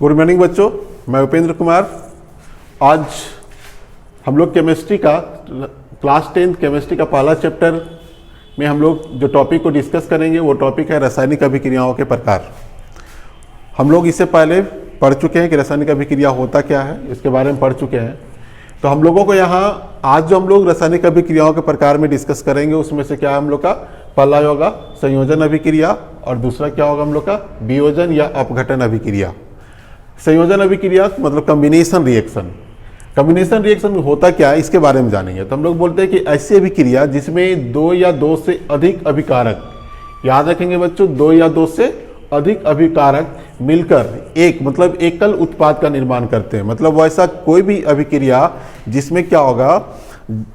Good morning बच्चों, मैं उपेंद्र कुमार। आज हम लोग केमिस्ट्री का क्लास 10 केमिस्ट्री का पहला चैप्टर में हम लोग जो टॉपिक को डिस्कस करेंगे वो टॉपिक है रासायनिक अभिक्रियाओं के प्रकार। हम लोग इससे पहले पढ़ चुके हैं कि रासायनिक अभिक्रिया होता क्या है, इसके बारे में पढ़ चुके हैं। तो हम लोगों को यहाँ आज जो हम लोग रासायनिक अभिक्रियाओं के प्रकार में डिस्कस करेंगे उसमें से क्या हम लोग का पहला होगा संयोजन अभिक्रिया और दूसरा क्या होगा हम लोग का वियोजन या अपघटन अभिक्रिया। संयोजन अभिक्रिया मतलब कॉम्बिनेशन रिएक्शन। कॉम्बिनेशन रिएक्शन में होता क्या है इसके बारे में जानेंगे। तो हम लोग बोलते हैं कि ऐसी अभिक्रिया जिसमें दो या दो से अधिक अभिकारक, याद रखेंगे बच्चों, दो या दो से अधिक अभिकारक मिलकर एक मतलब एकल उत्पाद का निर्माण करते हैं। मतलब वैसा कोई भी अभिक्रिया जिसमें क्या होगा,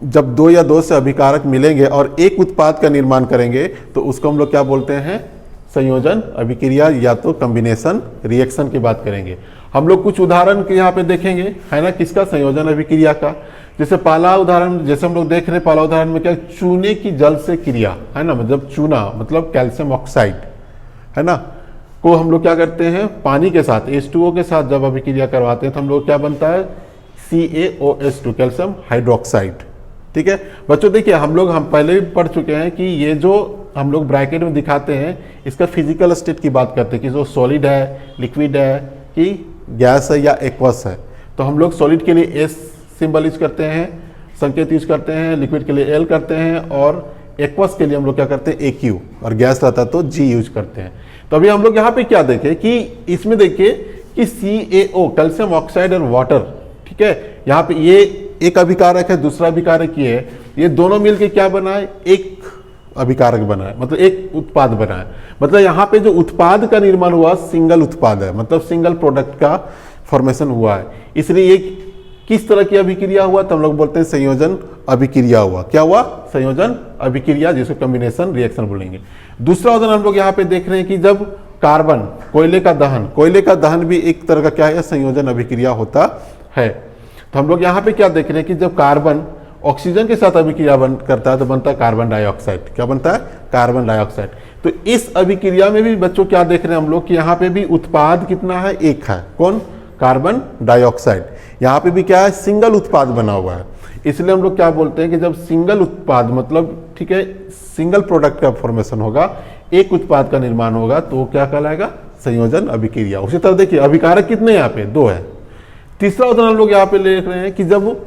जब दो या दो से अभिकारक मिलेंगे और एक उत्पाद का निर्माण करेंगे तो उसको हम लोग क्या बोलते हैं, संयोजन अभिक्रिया या तो कॉम्बिनेशन रिएक्शन की बात करेंगे। हम लोग कुछ उदाहरण के यहाँ पे देखेंगे, है ना, किसका, संयोजन अभिक्रिया का। जैसे पहला उदाहरण, जैसे हम लोग देख रहे हैं पहला उदाहरण में क्या, चूने की जल से क्रिया, है ना, मतलब चूना मतलब कैल्शियम ऑक्साइड, है ना, को हम लोग क्या करते हैं पानी के साथ H2O के साथ जब अभिक्रिया करवाते हैं तो हम लोग क्या बनता है CaOH2 कैल्शियम हाइड्रोक्साइड। ठीक है बच्चों, देखिए हम पहले भी पढ़ चुके हैं कि ये जो हम लोग ब्रैकेट में दिखाते हैं इसका फिजिकल स्टेट की बात करते हैं कि जो सॉलिड है, लिक्विड है, कि गैस है या एक्वस है। तो हम लोग सॉलिड के लिए S सिंबल यूज करते हैं, संकेत यूज करते हैं, लिक्विड के लिए L करते हैं और एक्वस के लिए हम लोग क्या करते हैं AQ, और गैस रहता तो G यूज करते हैं। तो अभी हम लोग यहाँ पे क्या देखें कि इसमें देखिए कि CaO कैल्शियम ऑक्साइड और वाटर, ठीक है, यहाँ पे ये एक अभिकारक है, दूसरा अभिकारक ये है, ये दोनों मिलके क्या बना है, एक अभिकारक बना है, मतलब एक उत्पाद बना है। मतलब यहाँ पे जो उत्पाद का निर्माण हुआ सिंगल उत्पाद है, मतलब सिंगल प्रोडक्ट का फॉर्मेशन हुआ है। इसलिए ये किस तरह की अभिक्रिया हुआ, तो हम लोग बोलते हैं संयोजन अभिक्रिया हुआ। क्या हुआ, संयोजन अभिक्रिया, जिसको कॉम्बिनेशन रिएक्शन बोलेंगे। दूसरा उदाहरण हम लोग यहाँ पे देख रहे हैं कि जब कार्बन, कोयले का दहन भी एक तरह का क्या है, संयोजन अभिक्रिया होता है। तो हम लोग यहाँ पे क्या देख रहे हैं कि जब कार्बन ऑक्सीजन के साथ अभिक्रिया करता है तो बनता है कार्बन डाइऑक्साइड। क्या बनता है, कार्बन डाइऑक्साइड। तो इस अभिक्रिया में भी बच्चों क्या देख रहे हैं हम लोग कि यहाँ पे भी उत्पाद कितना है, एक है, कौन, कार्बन डाइऑक्साइड। यहाँ पे भी क्या है, सिंगल उत्पाद बना हुआ है। इसलिए हम लोग क्या बोलते हैं कि जब सिंगल उत्पाद मतलब, ठीक है, सिंगल प्रोडक्ट का फॉर्मेशन होगा, एक उत्पाद का निर्माण होगा, तो वो क्या कहलाएगा, संयोजन अभिक्रिया। उसी तरह देखिए अभिकारक कितने यहाँ पे, दो है। तीसरा उदाहरण हम लोग यहाँ पे ले रहे हैं कि जब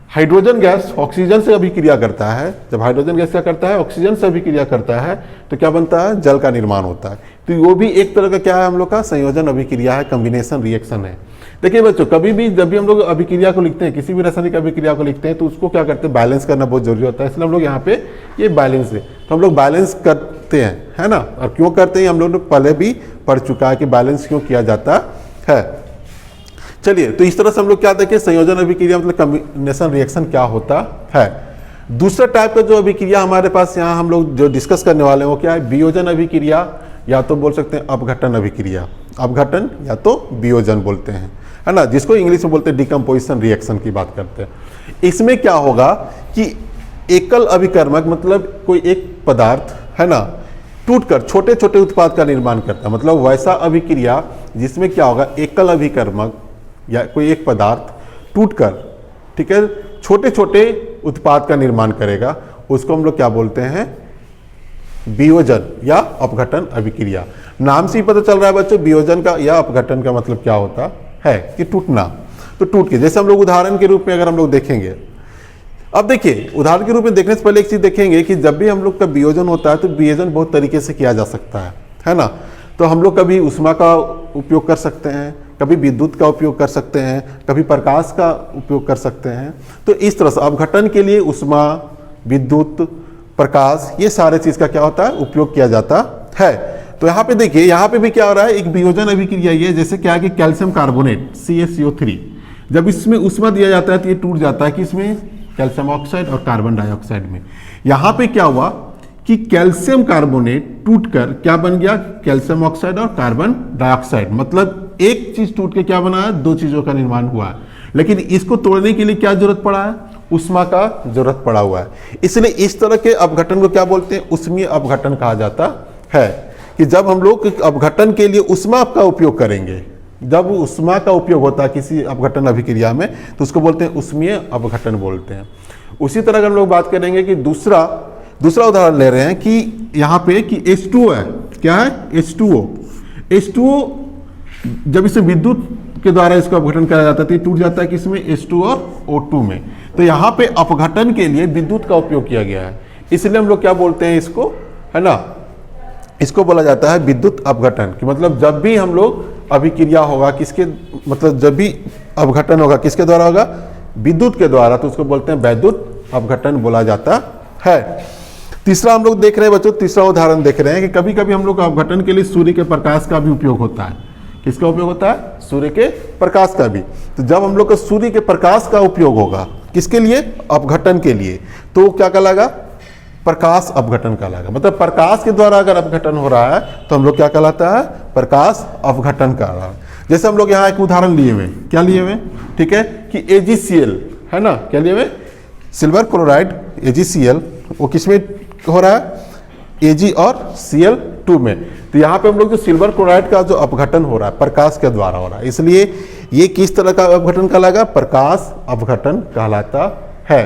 हाइड्रोजन गैस ऑक्सीजन से अभिक्रिया करता है, जब हाइड्रोजन गैस क्या करता है, ऑक्सीजन से अभिक्रिया करता है, तो क्या बनता है, जल का निर्माण होता है। तो वो भी एक तरह का क्या है हम लोग का, संयोजन अभिक्रिया है, कॉम्बिनेशन रिएक्शन है। देखिए बच्चों, कभी भी जब भी हम लोग अभिक्रिया को लिखते हैं, किसी भी रासायनिक अभिक्रिया को लिखते हैं, तो उसको क्या करते हैं, बैलेंस करना बहुत जरूरी होता है। इसलिए हम लोग यहाँ पे ये बैलेंस है, तो हम लोग बैलेंस करते हैं, है ना। और क्यों करते हैं हम लोग पहले भी पढ़ चुका है कि बैलेंस क्यों किया जाता है। चलिए, तो इस तरह से हम लोग क्या देखें, संयोजन अभिक्रिया मतलब कॉम्बिनेशन रिएक्शन क्या होता है। दूसरा टाइप का जो अभिक्रिया हमारे पास यहाँ हम लोग जो डिस्कस करने वाले हैं वो क्या है, वियोजन अभिक्रिया, या तो बोल सकते हैं अपघटन अभिक्रिया। अपघटन या तो वियोजन बोलते हैं, है ना, जिसको इंग्लिश में बोलते हैं डिकम्पोजिशन रिएक्शन की बात करते हैं। इसमें क्या होगा कि एकल अभिकर्मक मतलब कोई एक पदार्थ, है ना, टूटकर छोटे छोटे उत्पाद का निर्माण करता है। मतलब वैसा अभिक्रिया जिसमें क्या होगा, एकल अभिकर्मक या कोई एक पदार्थ टूटकर, ठीक है, छोटे छोटे उत्पाद का निर्माण करेगा, उसको हम लोग क्या बोलते हैं, वियोजन या अपघटन अभिक्रिया। नाम से ही पता चल रहा है बच्चों, वियोजन का या अपघटन का मतलब क्या होता है कि टूटना। तो टूट के, जैसे हम लोग उदाहरण के रूप में अगर हम लोग देखेंगे, अब देखिए उदाहरण के रूप में देखने से पहले एक चीज देखेंगे कि जब भी हम लोग का वियोजन होता है तो वियोजन बहुत तरीके से किया जा सकता है ना। तो हम लोग कभी ऊष्मा का उपयोग कर सकते हैं, कभी विद्युत का उपयोग कर सकते हैं, कभी प्रकाश का उपयोग कर सकते हैं। तो इस तरह से अपघटन के लिए ऊष्मा, विद्युत, प्रकाश, ये सारे चीज का क्या होता है, उपयोग किया जाता है। तो यहाँ पे देखिए, यहाँ पे भी क्या हो रहा है, एक वियोजन अभिक्रिया ये, जैसे क्या है कि कैल्शियम कार्बोनेट CaCO3, जब इसमें ऊष्मा दिया जाता है तो ये टूट जाता है कि इसमें कैल्शियम ऑक्साइड और कार्बन डाइऑक्साइड में। यहाँ पे क्या हुआ कि कैल्शियम कार्बोनेट टूटकर क्या बन गया, कैल्शियम ऑक्साइड और कार्बन डाइऑक्साइड। मतलब एक चीज टूट के क्या बना है, दो चीजों का निर्माण हुआ है। लेकिन इसको तोड़ने के लिए क्या जरूरत पड़ा है, ऊष्मा का जरूरत पड़ा हुआ है। इसलिए इस तरह के अपघटन को क्या बोलते हैं, ऊष्मीय अपघटन कहा जाता है। कि जब हम लोग अपघटन के लिए ऊष्मा का उपयोग करेंगे, जब उष्मा का उपयोग होता है किसी अपघटन अभिक्रिया में तो उसको बोलते हैं उष्मीय अपघटन बोलते हैं। उसी तरह अगर हम लोग बात करेंगे कि दूसरा उदाहरण ले रहे हैं कि यहाँ पे कि H2O है, क्या है H2O जब इसे विद्युत के द्वारा इसका अपघटन किया जाता है तो टूट जाता है किसमें, H2 और O2 में। तो यहाँ पे अपघटन के लिए विद्युत का उपयोग किया गया है, इसलिए हम लोग क्या बोलते हैं इसको, है ना, इसको बोला जाता है विद्युत अपघटन। कि मतलब जब भी हम लोग अभिक्रिया होगा किसके, मतलब जब भी अपघटन होगा किसके द्वारा होगा, विद्युत के द्वारा, तो उसको बोलते हैं वैद्युत अपघटन बोला जाता है। तीसरा हम लोग देख रहे हैं बच्चों, तीसरा उदाहरण देख रहे हैं कि कभी कभी हम लोग अपघटन के लिए सूर्य के प्रकाश का भी उपयोग होता है। किसका उपयोग होता है, सूर्य के प्रकाश का भी। तो जब हम लोग का सूर्य के प्रकाश का उपयोग होगा किसके लिए, अपघटन के लिए, तो क्या कहलाएगा, प्रकाश अपघटन कहलाएगा। मतलब प्रकाश के द्वारा अगर अपघटन हो रहा है तो हम लोग क्या कहलाता है, प्रकाश अपघटन कहलाता है। जैसे हम लोग यहाँ एक उदाहरण लिए हुए, क्या लिए हुए, ठीक है, कि AgCl है ना, क्या लिए हुए, सिल्वर क्लोराइड AgCl, वो किसमें हो रहा है, Ag और Cl2 में। तो यहाँ पे हम लोग जो सिल्वर क्लोराइड का जो अपघटन हो रहा है प्रकाश के द्वारा हो रहा है, इसलिए ये किस तरह का अपघटन कहलाएगा, प्रकाश अपघटन कहलाता है।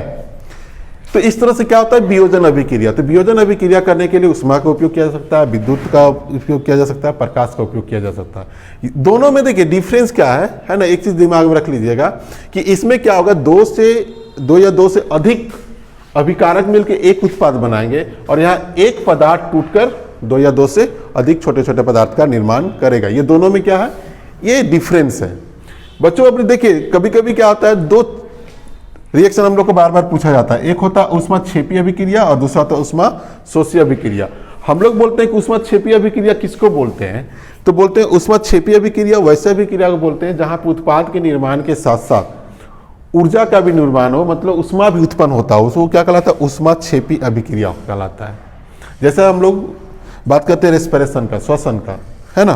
तो इस तरह से क्या होता है, वियोजन अभिक्रिया। तो वियोजन अभिक्रिया करने के लिए उष्मा का उपयोग किया जा सकता है, विद्युत का उपयोग किया जा सकता है, प्रकाश का उपयोग किया जा सकता है। दोनों में देखिए डिफरेंस क्या है ना, एक चीज दिमाग में रख लीजिएगा कि इसमें क्या होगा, दो या दो से अधिक अभिकारक मिलकर एक उत्पाद बनाएंगे और यहाँ एक पदार्थ टूटकर दो या दो से अधिक छोटे छोटे पदार्थ का निर्माण करेगा। ये दोनों में क्या है, ये डिफरेंस है बच्चों। अपने देखिए कभी कभी क्या होता है, दो रिएक्शन हम लोग को बार बार पूछा जाता है, एक होता है ऊष्माक्षेपी अभिक्रिया और दूसरा होता है ऊष्माशोषी अभिक्रिया। हम लोग बोलते हैं कि ऊष्माक्षेपी अभिक्रिया किसको बोलते हैं, तो बोलते हैं ऊष्माक्षेपी अभिक्रिया वैसे अभिक्रिया को बोलते हैं जहां पर उत्पाद के निर्माण के साथ साथ ऊर्जा का भी निर्माण हो, मतलब उष्मा भी उत्पन्न होता हो, उसको क्या कहलाता है, ऊष्माक्षेपी अभिक्रिया कहलाता है। जैसे हम लोग बात करते हैं रेस्पिरेशन का, श्वसन का, है ना।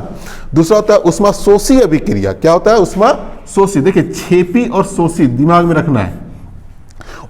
दूसरा होता है ऊष्माशोषी अभिक्रिया। क्या होता है, ऊष्माशोषी, देखिए छेपी और शोषी दिमाग में रखना है।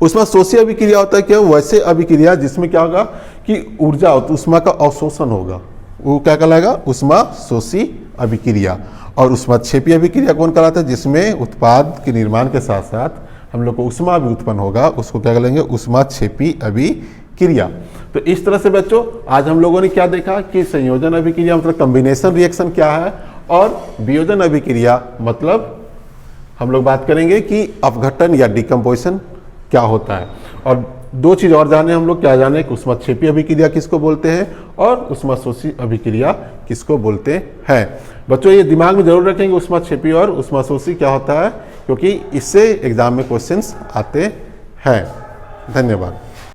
ऊष्माशोषी अभिक्रिया होता है क्या, वैसे अभिक्रिया जिसमें क्या होगा कि ऊर्जा उष्मा का अवशोषण होगा, वो क्या कहलाएगा, ऊष्माशोषी अभिक्रिया। और ऊष्माक्षेपी अभिक्रिया कौन कहलाता है, जिसमें उत्पाद के निर्माण के साथ साथ हम लोग को उष्मा भी उत्पन्न होगा, उसको क्या कहेंगे, ऊष्माक्षेपी अभिक्रिया। तो इस तरह से बच्चों आज हम लोगों ने क्या देखा कि संयोजन अभिक्रिया मतलब कॉम्बिनेशन रिएक्शन क्या है, और वियोजन अभिक्रिया मतलब हम लोग बात करेंगे कि अपघटन या डिकम्पोजिशन क्या होता है। और दो चीज और जाने हम लोग, क्या जाने कि ऊष्माक्षेपी अभिक्रिया किसको बोलते हैं और ऊष्माशोषी अभिक्रिया किसको बोलते हैं। बच्चों ये दिमाग में जरूर रखेंगे ऊष्माक्षेपी और ऊष्माशोषी क्या होता है, क्योंकि इससे एग्जाम में क्वेश्चंस आते हैं। धन्यवाद।